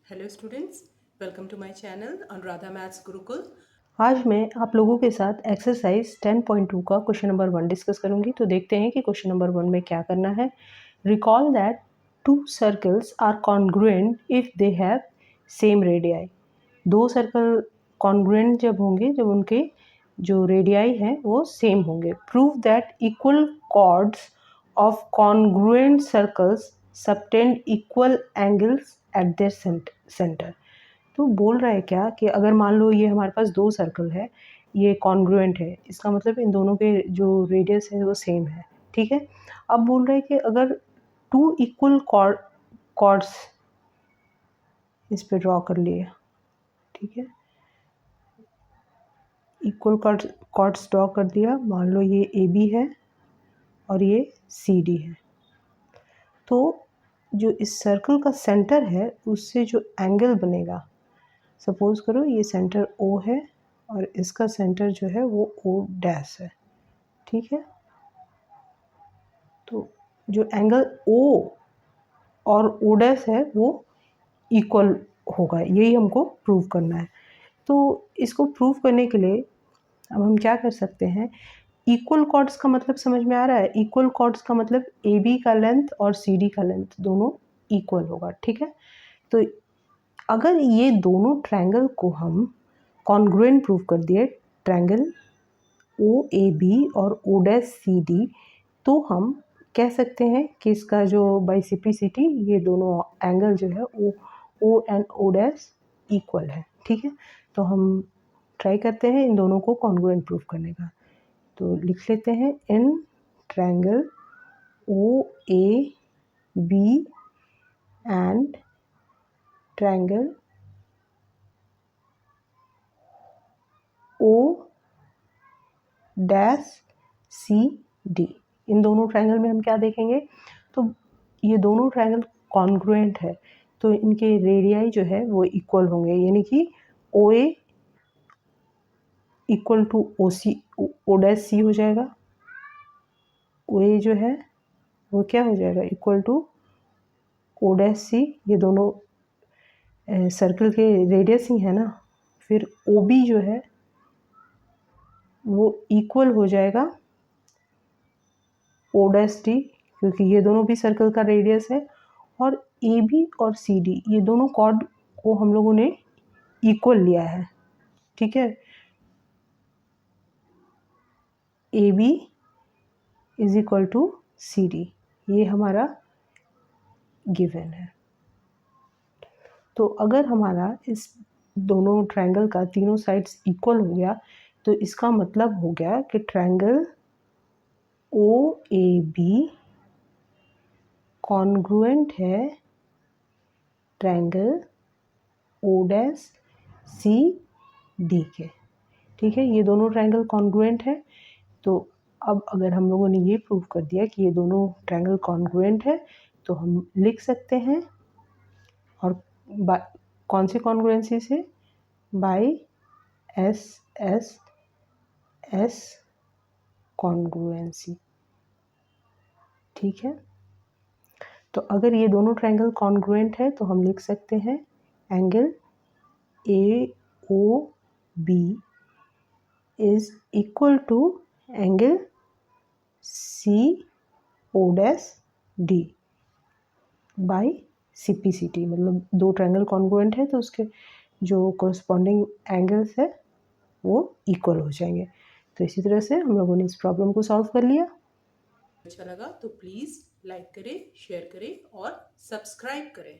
Hello students, welcome to my channel Anuradha maths Gurukul. आज मैं आप लोगों के साथ एक्सरसाइज 10.2 का क्वेश्चन नंबर 1 डिस्कस करूंगी। तो देखते हैं कि क्वेश्चन नंबर 1 में क्या करना है। Recall that two circles are congruent if they have same radii. दो सर्कल कॉन्ग्रुएंट जब होंगे जब उनके जो रेडियाई हैं वो सेम होंगे। Prove that equal chords of congruent circles subtend equal angles at their centre. तो बोल रहा है क्या कि अगर मान लो ये हमारे पास दो सर्कल है, ये कॉन्ग्रुएंट है, इसका मतलब इन दोनों के जो रेडियस है वो सेम है। ठीक है, अब बोल रहा है कि अगर टू इक्वल कॉर्ड्स इस पे ड्रॉ कर लिए, ठीक है, इक्वल कॉर्ड्स ड्रॉ कर दिया। मान लो ये ए बी है और ये सी डी है। तो जो इस सर्कल का सेंटर है उससे जो एंगल बनेगा, सपोज करो ये सेंटर ओ है और इसका सेंटर जो है वो ओ डैश है। ठीक है, तो जो एंगल ओ और ओ डैश है वो इक्वल होगा, यही हमको प्रूव करना है। तो इसको प्रूव करने के लिए अब हम क्या कर सकते हैं, इक्वल कॉर्ड्स का मतलब समझ में आ रहा है। इक्वल कॉर्ड्स का मतलब ए बी का लेंथ और सी डी का लेंथ दोनों इक्वल होगा। ठीक है, तो अगर ये दोनों ट्रायंगल को हम कॉन्ग्रुएंट प्रूव कर दिए, ट्रायंगल ओ ए बी और ओ डैश सी डी, तो हम कह सकते हैं कि इसका जो बाइसिपिसिटी, ये दोनों एंगल जो है O and O dash equal है। ठीक है, तो हम ट्राई करते हैं इन दोनों को कॉन्ग्रुएंट प्रूफ करने का। तो लिख लेते हैं इन triangle O A B and triangle O dash C D, इन दोनों ट्रायंगल में हम क्या देखेंगे, तो ये दोनों ट्रायंगल कॉन्ग्रुएंट है, तो इनके रेडियाई जो है वो इक्वल होंगे, यानी कि ओ ए इक्वल टू ओ सी, ओ डैश सी हो जाएगा। ओ ए जो है वो क्या हो जाएगा, इक्वल टू ओ डैश सी। ये दोनों सर्कल के रेडियस ही है ना। फिर ओ बी जो है वो इक्वल हो जाएगा ओ डैश डी, क्योंकि ये दोनों भी सर्कल का रेडियस है। और ए बी और सी डी, ये दोनों कॉर्ड को हम लोगों ने इक्वल लिया है। ठीक है, A B is equal to C D, ये हमारा गिवन है। तो अगर हमारा इस दोनों ट्रायंगल का तीनों साइड्स इक्वल हो गया, तो इसका मतलब हो गया कि triangle O A B congruent है triangle O dash C D के। ठीक है, ये दोनों ट्रायंगल कॉन्ग्रुएंट है। तो अब अगर हम लोगों ने ये प्रूव कर दिया कि ये दोनों ट्रायंगल कॉन्ग्रुएंट है, तो हम लिख सकते हैं, और कौन सी कॉन्ग्रुएंसी से, by S S S congruency. ठीक है, तो अगर ये दोनों ट्रायंगल कॉन्ग्रुएंट है तो हम लिख सकते हैं angle A O B is equal to angle C O dash D by C P C T. मतलब दो ट्रायंगल कॉन्ग्रुएंट है तो उसके जो कोरस्पॉन्डिंग एंगल्स है वो इक्वल हो जाएंगे। तो इसी तरह से हम लोगों ने इस प्रॉब्लम को सॉल्व कर लिया। अच्छा लगा तो प्लीज़ लाइक करें, शेयर करें और सब्सक्राइब करें।